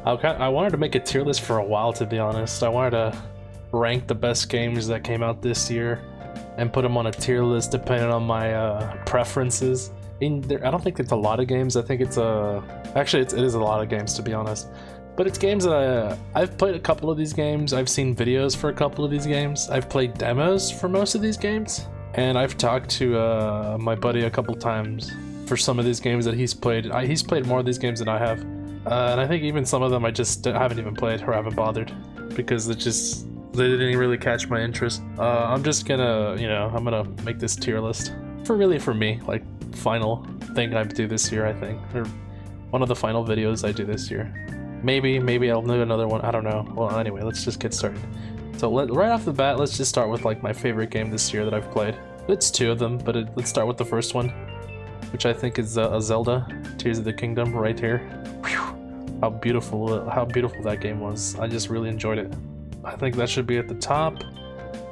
I wanted to make a tier list for a while, to be honest. I wanted to rank the best games that came out this year and put them on a tier list depending on my preferences. I don't think it's a lot of games. I think it's actually it is a lot of games, to be honest. But it's games that I've played a couple of these games. I've seen videos for a couple of these games. I've played demos for most of these games, and I've talked to my buddy a couple times for some of these games that he's played. He's played more of these games than I have, and I think even some of them I just haven't even played or haven't bothered because they didn't really catch my interest. I'm just gonna, I'm gonna make this tier list for me, like final thing I do this year, I think, or one of the final videos I do this year. Maybe I'll do another one. I don't know. Well, anyway, let's just get started. So right off the bat, let's just start with like my favorite game this year that I've played. It's two of them, but let's start with the first one, which I think is a Zelda Tears of the Kingdom right here. Whew. How beautiful that game was. I just really enjoyed it. I think that should be at the top,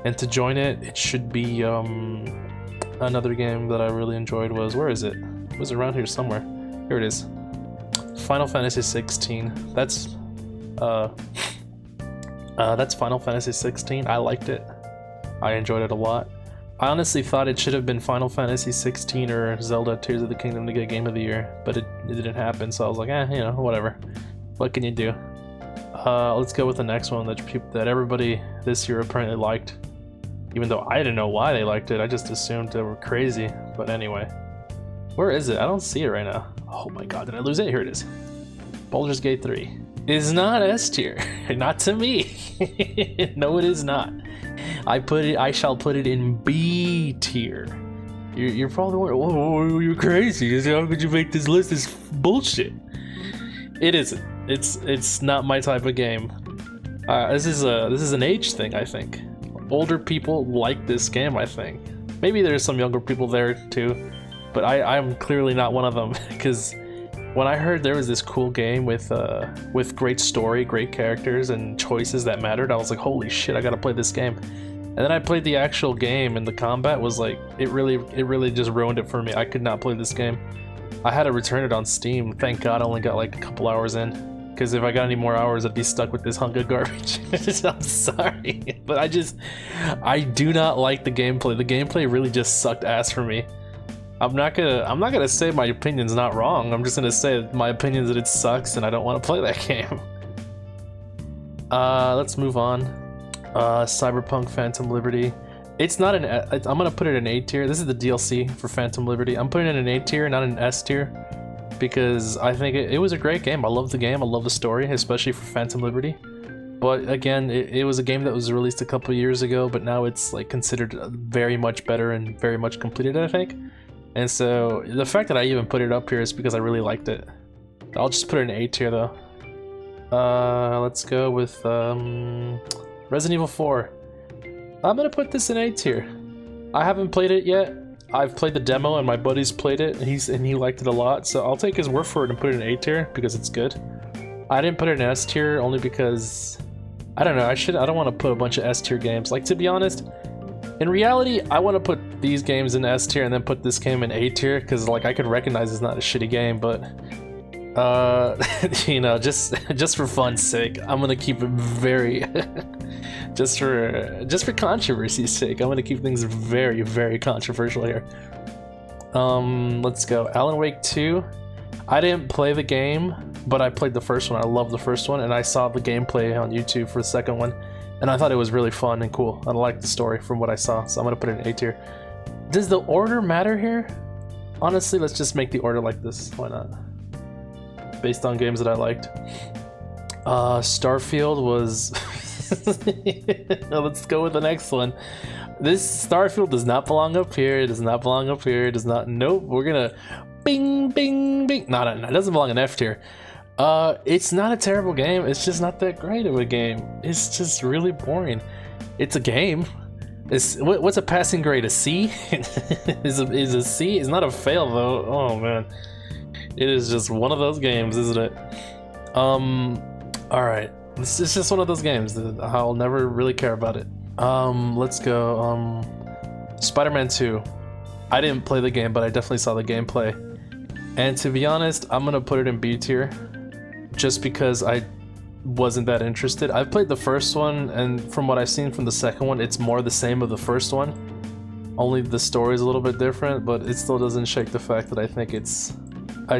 and to join it, it should be another game that I really enjoyed was, where is it? It was around here somewhere. Here it is. Final Fantasy 16. That's Final Fantasy 16. I liked it. I enjoyed it a lot. I honestly thought it should have been Final Fantasy 16 or Zelda Tears of the Kingdom to get Game of the Year, but it didn't happen, so I was like, whatever. What can you do? Let's go with the next one that everybody this year apparently liked. Even though I didn't know why they liked it, I just assumed they were crazy. But anyway. Where is it? I don't see it right now. Oh my god, did I lose it? Here it is. Baldur's Gate 3 is not S tier. Not to me. No, it is not. I shall put it in B tier. You're probably wondering, whoa, you're crazy. How could you make this list? This bullshit. It isn't. It's not my type of game. This is an age thing, I think. Older people like this game, I think. Maybe there's some younger people there too, but I'm clearly not one of them, because when I heard there was this cool game with great story, great characters, and choices that mattered, I was like, holy shit, I gotta play this game. And then I played the actual game, and the combat was like, it really just ruined it for me. I could not play this game. I had to return it on Steam. Thank God I only got like a couple hours in. Because if I got any more hours, I'd be stuck with this hunk of garbage. I'm sorry, but I do not like the gameplay. The gameplay really just sucked ass for me. I'm not gonna say my opinion's not wrong. I'm just gonna say my opinion is that it sucks, and I don't want to play that game. Let's move on. Cyberpunk Phantom Liberty. It's not I'm gonna put it in A tier. This is the DLC for Phantom Liberty. I'm putting it in A tier, not in S tier, because I think it was a great game. I love the game. I love the story, especially for Phantom Liberty. But again, it was a game that was released a couple years ago, but now it's like considered very much better and very much completed, I think. And so the fact that I even put it up here is because I really liked it. I'll just put it in A tier though. Let's go with Resident Evil 4. I'm gonna put this in A tier. I haven't played it yet. I've played the demo and my buddy's played it, and he liked it a lot, so I'll take his word for it and put it in A tier because it's good. I didn't put it in S tier only because I don't know, I don't want to put a bunch of S tier games. Like, to be honest, in reality, I want to put these games in S tier and then put this game in A tier because like I could recognize it's not a shitty game, but just for fun's sake, I'm gonna keep it very just for controversy's sake, I'm gonna keep things very, very controversial here. Let's go. Alan Wake 2. I didn't play the game, but I played the first one. I love the first one, and I saw the gameplay on YouTube for the second one, and I thought it was really fun and cool. I liked the story from what I saw, so I'm gonna put it in A tier. Does the order matter here? Honestly, let's just make the order like this. Why not? Based on games that I liked. Starfield was... Let's go with the next one. This Starfield does not belong up here. It does not belong up here. It does not... Nope, we're gonna... Bing, bing, bing. No, it doesn't belong in F tier. It's not a terrible game. It's just not that great of a game. It's just really boring. It's a game. What's a passing grade? A C? is a C? It's not a fail though. Oh man. It is just one of those games, isn't it? Alright. It's just one of those games that I'll never really care about it. Let's go. Spider-Man 2. I didn't play the game, but I definitely saw the gameplay. And to be honest, I'm gonna put it in B tier. Just because I wasn't that interested. I've played the first one, and from what I've seen from the second one, it's more the same of the first one. Only the story's a little bit different, but it still doesn't shake the fact that I think it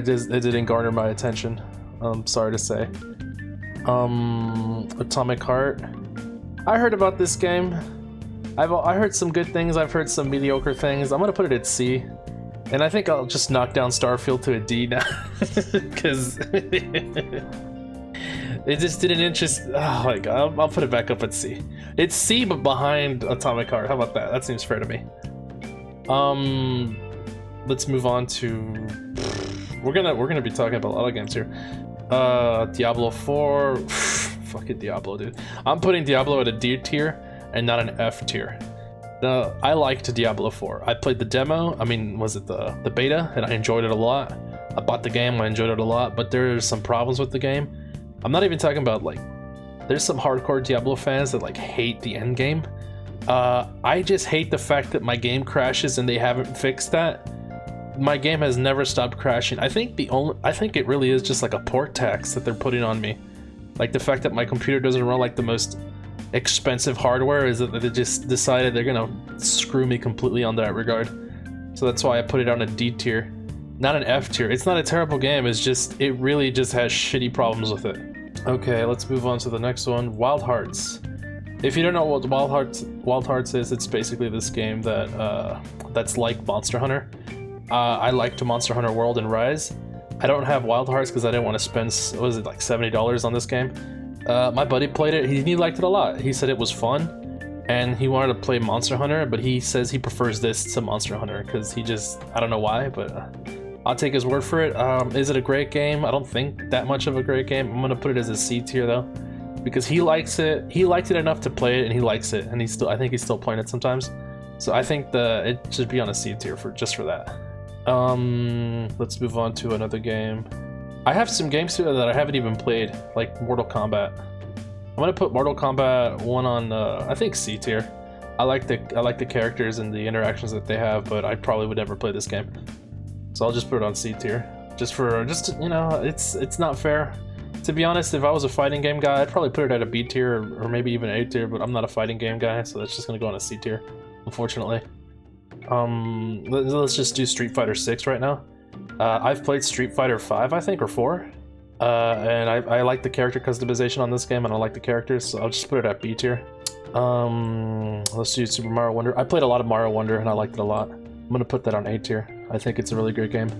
didn't garner my attention. Sorry to say. Atomic Heart. I heard about this game. I heard some good things, I've heard some mediocre things. I'm gonna put it at C. And I think I'll just knock down Starfield to a D now. Because it just didn't interest. Oh my god, I'll put it back up at C. It's C, but behind Atomic Heart. How about that? That seems fair to me. Let's move on to. We're gonna be talking about a lot of games here. Diablo 4. Fucking Diablo, dude. I'm putting Diablo at a D tier and not an F tier. I liked Diablo 4. I played the demo. I mean, was it the beta? And I enjoyed it a lot. I bought the game. I enjoyed it a lot. But there's some problems with the game. I'm not even talking about like. There's some hardcore Diablo fans that like hate the end game. I just hate the fact that my game crashes and they haven't fixed that. My game has never stopped crashing. I think it really is just like a port tax that they're putting on me. Like the fact that my computer doesn't run like the most expensive hardware is that they just decided they're gonna screw me completely on that regard. So that's why I put it on a D tier, not an F tier. It's not a terrible game, it's just, it really just has shitty problems with it. Okay, let's move on to the next one, Wild Hearts. If you don't know what Wild Hearts is, it's basically this game that that's like Monster Hunter. I liked Monster Hunter World and Rise. I don't have Wild Hearts because I didn't want to spend, what was it, like $70 on this game. My buddy played it, he liked it a lot. He said it was fun, and he wanted to play Monster Hunter, but he says he prefers this to Monster Hunter, because he just, I don't know why, but I'll take his word for it. Is it a great game? I don't think that much of a great game. I'm gonna put it as a C tier though, because he likes it. He liked it enough to play it, and he likes it, and I think he's still playing it sometimes. So I think it should be on a C tier just for that. Let's move on to another game. I have some games here that I haven't even played, like Mortal Kombat. I'm gonna put Mortal Kombat 1 on, I think C tier. I like the characters and the interactions that they have, but I probably would never play this game. So I'll just put it on C tier. Just you know, it's not fair. To be honest, if I was a fighting game guy, I'd probably put it at a B tier or maybe even A tier, but I'm not a fighting game guy, so that's just gonna go on a C tier, unfortunately. Let's just do Street Fighter 6 right now. I've played Street Fighter 5, I think, or 4. And I like the character customization on this game, and I like the characters, so I'll just put it at B tier. Let's do Super Mario Wonder. I played a lot of Mario Wonder, and I liked it a lot. I'm gonna put that on A tier. I think it's a really great game.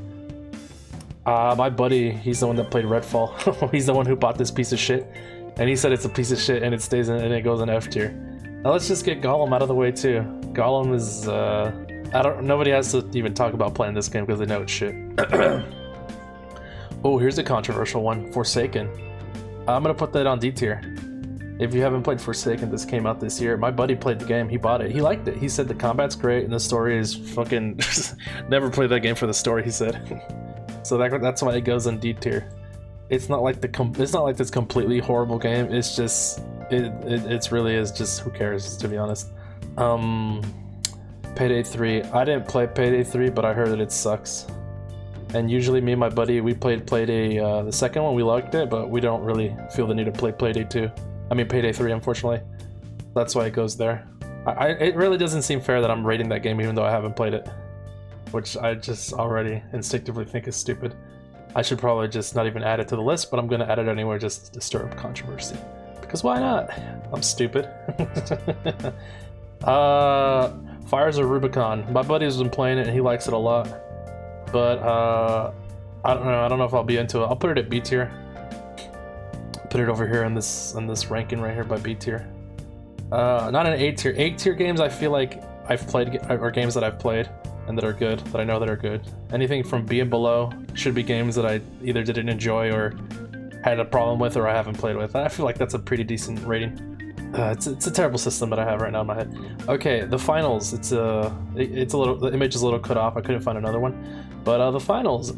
My buddy, he's the one that played Redfall. He's the one who bought this piece of shit, and he said it's a piece of shit, and it stays in, and it goes in F tier. Now let's just get Gollum out of the way too. Gollum is nobody has to even talk about playing this game because they know it's shit. Oh, here's a controversial one, Forsaken. I'm gonna put that on D tier. If you haven't played Forsaken, this came out this year. My buddy played the game, he bought it, he liked it. He said the combat's great and the story is fucking... Never played that game for the story, he said. So that's why it goes on D tier. It's not like it's not like this completely horrible game, it's just... It really is just, who cares, to be honest. Payday 3. I didn't play Payday 3, but I heard that it sucks. And usually me and my buddy, we played Payday, the second one, we liked it, but we don't really feel the need to play Payday 2. I mean Payday 3, unfortunately. That's why it goes there. It really doesn't seem fair that I'm rating that game even though I haven't played it. Which I just already instinctively think is stupid. I should probably just not even add it to the list, but I'm gonna add it anyway just to stir up controversy. Because why not? I'm stupid. Fires of Rubicon. My buddy's been playing it and he likes it a lot. But I don't know if I'll be into it. I'll put it at B tier. Put it over here in this ranking right here by B tier. Not an A tier. A tier games I feel like I've played, or games that I've played and that are good, that I know that are good. Anything from B and below should be games that I either didn't enjoy or had a problem with or I haven't played with. I feel like that's a pretty decent rating. It's a terrible system that I have right now in my head. Okay, the finals. It's a little, the image is a little cut off. I couldn't find another one. But the finals.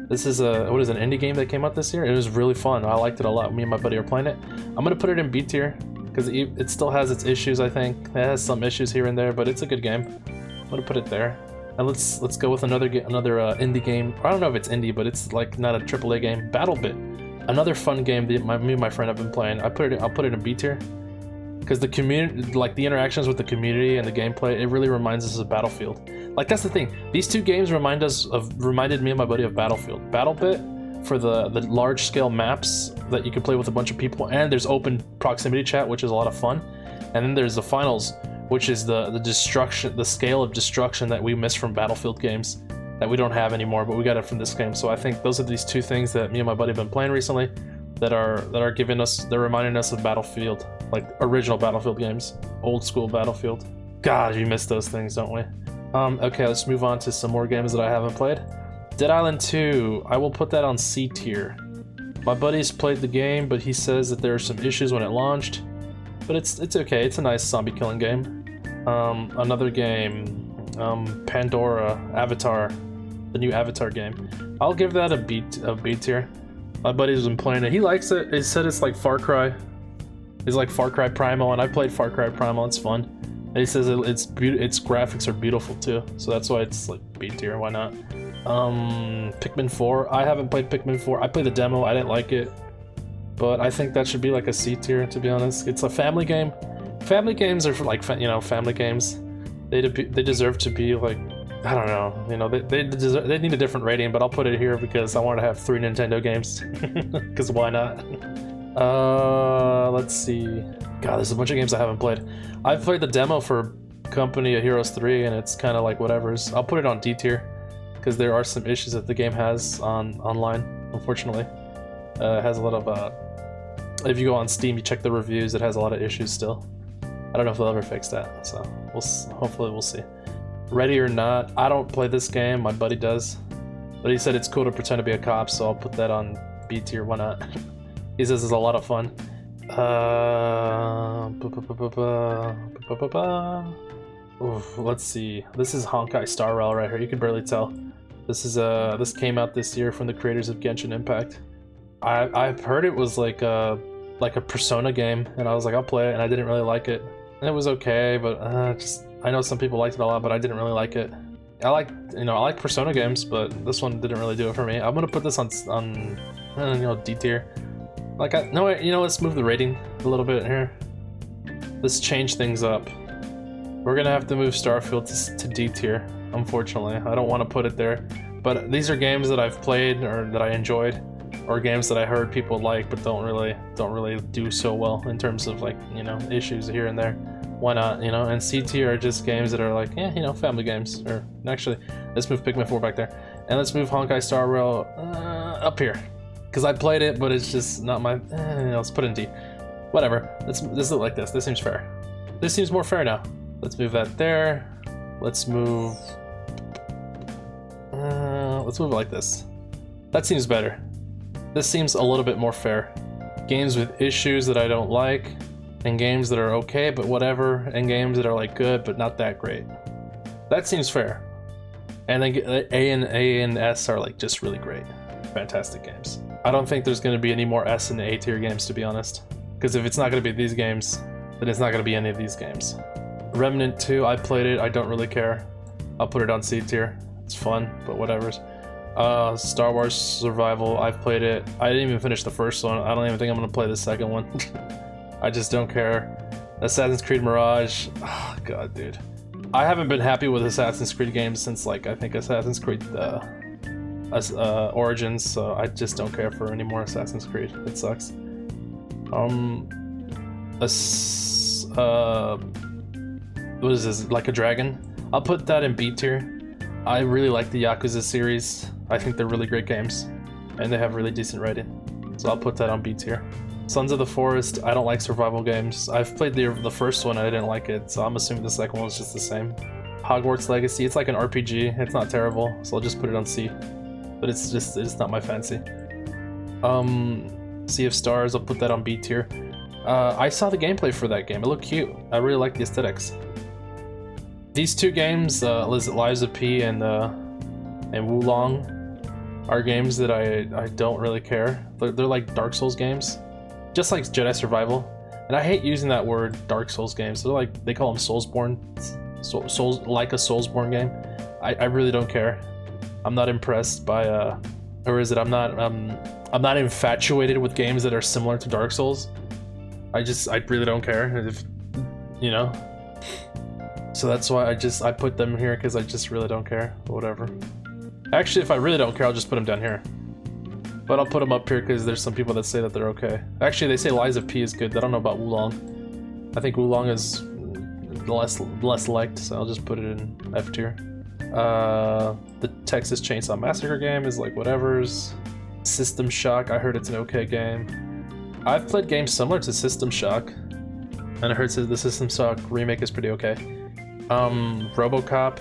This is an indie game that came out this year. It was really fun. I liked it a lot. Me and my buddy are playing it. I'm gonna put it in B tier because it still has its issues. I think it has some issues here and there, but it's a good game. I'm gonna put it there. And let's go with another indie game. I don't know if it's indie, but it's like not a AAA game. BattleBit. Another fun game that me and my friend have been playing. I'll put it in B tier because the community, like the interactions with the community and the gameplay, it really reminds us of Battlefield. Like that's the thing. These two games reminded me and my buddy of Battlefield. BattleBit for the large scale maps that you can play with a bunch of people, and there's open proximity chat, which is a lot of fun. And then there's the finals, which is the destruction, the scale of destruction that we miss from Battlefield games that we don't have anymore, but we got it from this game. So I think those are these two things that me and my buddy have been playing recently that are they're reminding us of Battlefield, like original Battlefield games, old school Battlefield. God, we miss those things, don't we? Okay, let's move on to some more games that I haven't played. Dead Island 2, I will put that on C tier. My buddy's played the game, but he says that there are some issues when it launched. But it's okay, it's a nice zombie killing game. Another game, Pandora, Avatar, the new Avatar game. I'll give that a B tier. My buddy's been playing it, he likes it. He said it's like Far Cry. It's like Far Cry Primal, and I played Far Cry Primal, it's fun. And he says its graphics are beautiful too, so that's why it's like B tier, why not? Pikmin 4, I haven't played Pikmin 4. I played the demo, I didn't like it. But I think that should be like a C tier, to be honest. It's a family game. Family games are for like, family games. They deserve to be like, I don't know, they need a different rating, but I'll put it here because I want to have 3 Nintendo games. Because why not? Let's see. God, there's a bunch of games I haven't played. I've played the demo for Company of Heroes 3, and it's kind of like whatever's. I'll put it on D tier because there are some issues that the game has online, unfortunately. It has a lot of, if you go on Steam, you check the reviews, it has a lot of issues still. I don't know if they'll ever fix that, so hopefully we'll see. Ready or Not, I don't play this game, my buddy does. But he said it's cool to pretend to be a cop, so I'll put that on B tier, why not? He says it's a lot of fun. Let's see. This is Honkai Star Rail right here, you can barely tell. This came out this year from the creators of Genshin Impact. I've heard it was like a Persona game, and I was like, I'll play it, and I didn't really like it. And it was okay, but I know some people liked it a lot, but I didn't really like it. I like Persona games, but this one didn't really do it for me. I'm gonna put this on D tier. Let's move the rating a little bit here. Let's change things up. We're gonna have to move Starfield to D tier, unfortunately. I don't want to put it there, but these are games that I've played or that I enjoyed, or games that I heard people like but don't really do so well in terms of issues here and there. Why not? And C tier are just games that are like, family games. Or actually, let's move Pikmin 4 back there, and let's move Honkai Star Rail up here, because I played it, but it's just not my. Let's put it in D. Whatever. Let's look like this. This seems fair. This seems more fair now. Let's move that there. Let's move it like this. That seems better. This seems a little bit more fair. Games with issues that I don't like, and games that are okay but whatever, and games that are like good but not that great. That seems fair. And then A and S are like just really great, fantastic games. I don't think there's going to be any more S and A tier games, to be honest, because if it's not going to be these games, then it's not going to be any of these games. Remnant 2, I played it, I don't really care. I'll put it on C tier. It's fun, but whatever's. Star Wars Survival, I've played it. I didn't even finish the first one. I don't even think I'm gonna play the second one. I just don't care. Assassin's Creed Mirage, oh god, dude. I haven't been happy with Assassin's Creed games since I think Assassin's Creed Origins, so I just don't care for any more Assassin's Creed. It sucks. What is this, Like a Dragon? I'll put that in B tier. I really like the Yakuza series. I think they're really great games, and they have really decent rating, so I'll put that on B tier. Sons of the Forest, I don't like survival games. I've played the first one and I didn't like it, so I'm assuming the second one's just the same. Hogwarts Legacy, it's like an RPG. It's not terrible, so I'll just put it on C, but it's not my fancy. Sea of Stars, I'll put that on B tier. I saw the gameplay for that game. It looked cute. I really like the aesthetics. These two games, Lives of P and Wulong, are games that I don't really care. They're like Dark Souls games, just like Jedi Survival. And I hate using that word, Dark Souls games. They call them Soulsborne, like a Soulsborne game. I really don't care. I'm not impressed by Or is it I'm not infatuated with games that are similar to Dark Souls. I really don't care if, you know. So that's why I put them here, because I just really don't care. But whatever. Actually, if I really don't care, I'll just put them down here. But I'll put them up here because there's some people that say that they're okay. Actually, they say Lies of P is good. I don't know about Wulong. I think Wulong is less liked, so I'll just put it in F tier. The Texas Chainsaw Massacre game is like whatever's. System Shock, I heard it's an okay game. I've played games similar to System Shock, and I heard the System Shock remake is pretty okay. RoboCop,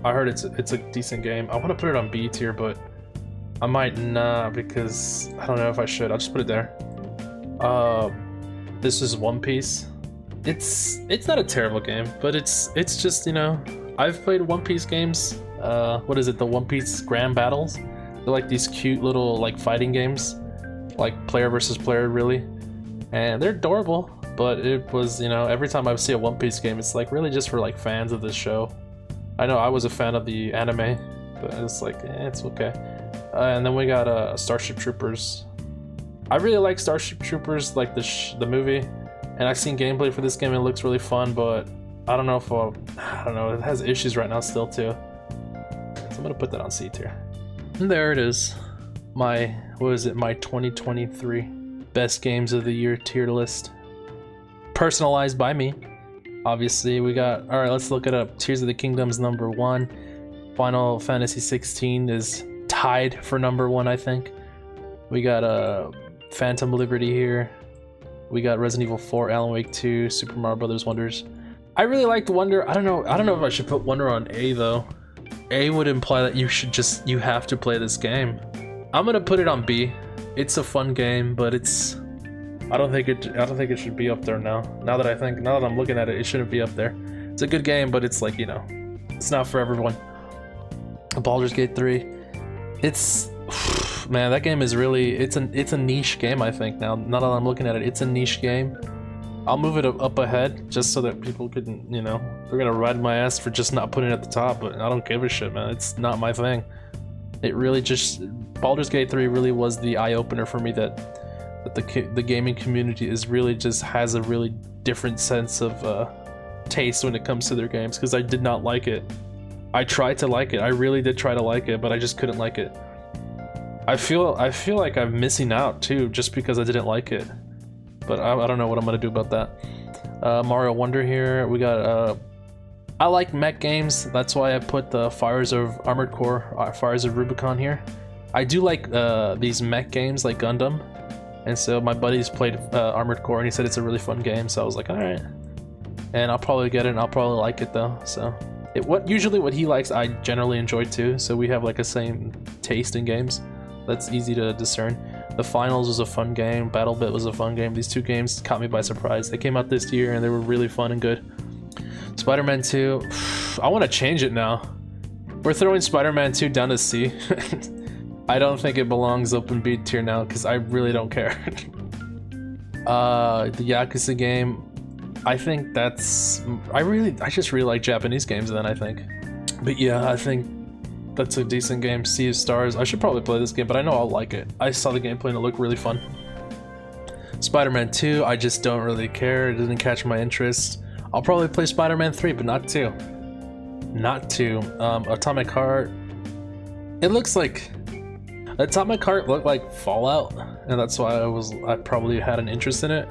I heard it's a decent game. I want to put it on B tier, but I might not because I don't know if I should. I'll just put it there. This is One Piece. It's not a terrible game, but it's just, you know, I've played One Piece games. What is it? The One Piece Grand Battles. They're like these cute little like fighting games, like player versus player, really, and they're adorable. But it was, you know, every time I see a One Piece game, it's like really just for like fans of this show. I know I was a fan of the anime, but it's like, it's okay. And then we got Starship Troopers. I really like Starship Troopers, like the movie, and I've seen gameplay for this game and it looks really fun, but I don't know if I don't know, it has issues right now still too. So I'm gonna put that on C tier. And there it is. My 2023 best games of the year tier list. Personalized by me. Obviously, we got, alright, let's look it up. Tears of the Kingdom's number 1. Final Fantasy 16 is tied for number 1, I think. We got Phantom Liberty here. We got Resident Evil 4, Alan Wake 2, Super Mario Brothers Wonders. I really liked Wonder. I don't know if I should put Wonder on A though. A would imply that you have to play this game. I'm gonna put it on B. It's a fun game, but I don't think it should be up there now. Now that I'm looking at it, it shouldn't be up there. It's a good game, but it's like, you know, it's not for everyone. Baldur's Gate 3. It's man, that game is really it's a niche game, I think. Now that I'm looking at it, it's a niche game. I'll move it up ahead just so that people couldn't, you know, they're gonna ride my ass for just not putting it at the top, but I don't give a shit, man. It's not my thing. It really just, Baldur's Gate 3 really was the eye-opener for me that the gaming community is really just has a really different sense of taste when it comes to their games, because I did not like it. I tried to like it. I really did try to like it, but I just couldn't like it. I feel like I'm missing out too just because I didn't like it. But I don't know what I'm gonna do about that. Mario Wonder here. We got I like mech games. That's why I put the Fires of Armored Core, Fires of Rubicon here. I do like these mech games like Gundam, and so my buddies played Armored Core and he said it's a really fun game. So I was like, all right, and I'll probably get it. And I'll probably like it though. So usually what he likes, I generally enjoy too. So we have like a same taste in games. That's easy to discern. The Finals was a fun game. BattleBit was a fun game. These two games caught me by surprise. They came out this year and they were really fun and good. Spider-Man 2, I want to change it now. We're throwing Spider-Man 2 down to C. I don't think it belongs up in B tier now because I really don't care. The Yakuza game, I think that's, I just really like Japanese games then, I think. But yeah, I think that's a decent game. Sea of Stars, I should probably play this game, but I know I'll like it. I saw the gameplay and it looked really fun. Spider-Man 2, I just don't really care. It didn't catch my interest. I'll probably play Spider-Man 3, but not 2. Not 2. Atomic Heart. It looks like Atomic Heart looked like Fallout, and that's why I probably had an interest in it.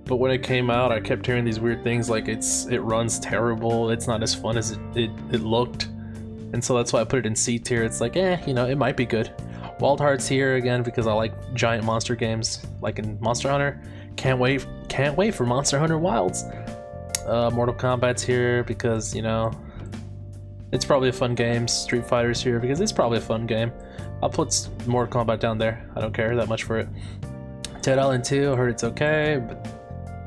But when it came out, I kept hearing these weird things like it runs terrible, it's not as fun as it looked. And so that's why I put it in C tier. It's like, you know, it might be good. Wild Hearts here again because I like giant monster games, like in Monster Hunter. Can't wait for Monster Hunter Wilds. Mortal Kombat's here because, you know, it's probably a fun game. Street Fighter's here because it's probably a fun game. I'll put Mortal Kombat down there. I don't care that much for it. Dead Island 2, I heard it's okay, but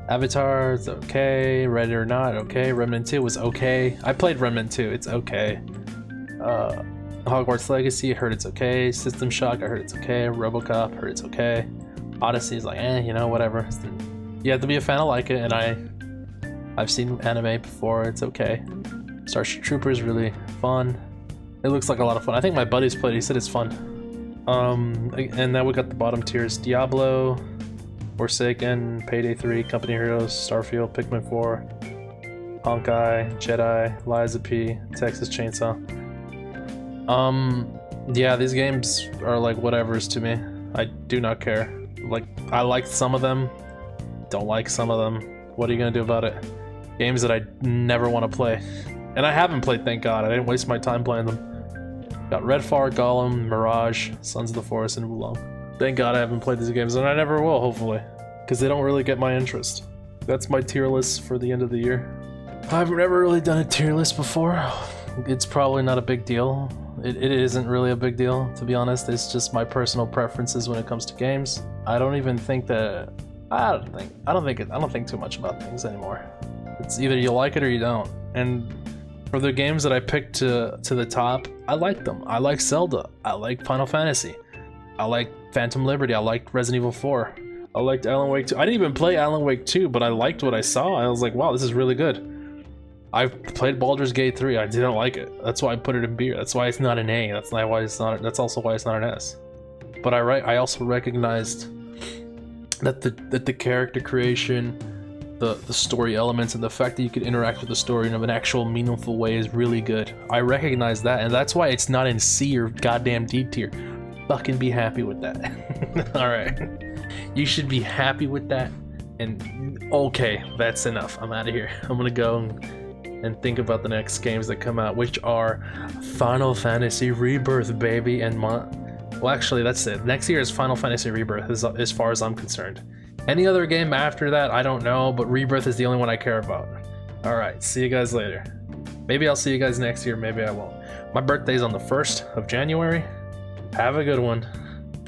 Avatar, it's okay. Ready or Not, okay. Remnant 2 was okay. I played Remnant 2, it's okay. Hogwarts Legacy, I heard it's okay. System Shock, I heard it's okay. RoboCop, I heard it's okay. Odyssey is like, you know, whatever. You have to be a fan to like it, and I've seen anime before, it's okay. Starship Troopers, really fun. It looks like a lot of fun. I think my buddies played it, he said it's fun. And then we got the bottom tiers: Diablo, Forsaken, Payday 3, Company Heroes, Starfield, Pikmin 4, Honkai, Jedi, Lies of P, Texas Chainsaw. Yeah, these games are like whatevers to me. I do not care. Like, I liked some of them, don't like some of them. What are you gonna do about it? Games that I never want to play. And I haven't played, thank God. I didn't waste my time playing them. Got Redfall, Gollum, Mirage, Sons of the Forest, and Wulong. Thank God I haven't played these games, and I never will, hopefully. Because they don't really get my interest. That's my tier list for the end of the year. I've never really done a tier list before. It's probably not a big deal. It isn't really a big deal, to be honest. It's just my personal preferences when it comes to games. I don't even think that... I don't think too much about things anymore. It's either you like it or you don't. And for the games that I picked to the top, I like them. I like Zelda. I like Final Fantasy. I like Phantom Liberty. I liked Resident Evil 4. I liked Alan Wake 2. I didn't even play Alan Wake 2, but I liked what I saw. I was like, wow, this is really good. I played Baldur's Gate 3. I didn't like it. That's why I put it in B. That's why it's not an A. That's not why it's not. That's also why it's not an S. But I also recognized that the character creation, the story elements, and the fact that you could interact with the story in an actual meaningful way is really good. I recognize that, and that's why it's not in C or goddamn D tier. Fucking be happy with that. All right, you should be happy with that. And okay, that's enough. I'm out of here. I'm gonna go and think about the next games that come out, which are Final Fantasy Rebirth, baby, and well, actually, that's it. Next year is Final Fantasy Rebirth, as far as I'm concerned. Any other game after that, I don't know, but Rebirth is the only one I care about. Alright, see you guys later. Maybe I'll see you guys next year, maybe I won't. My birthday's on the 1st of January. Have a good one.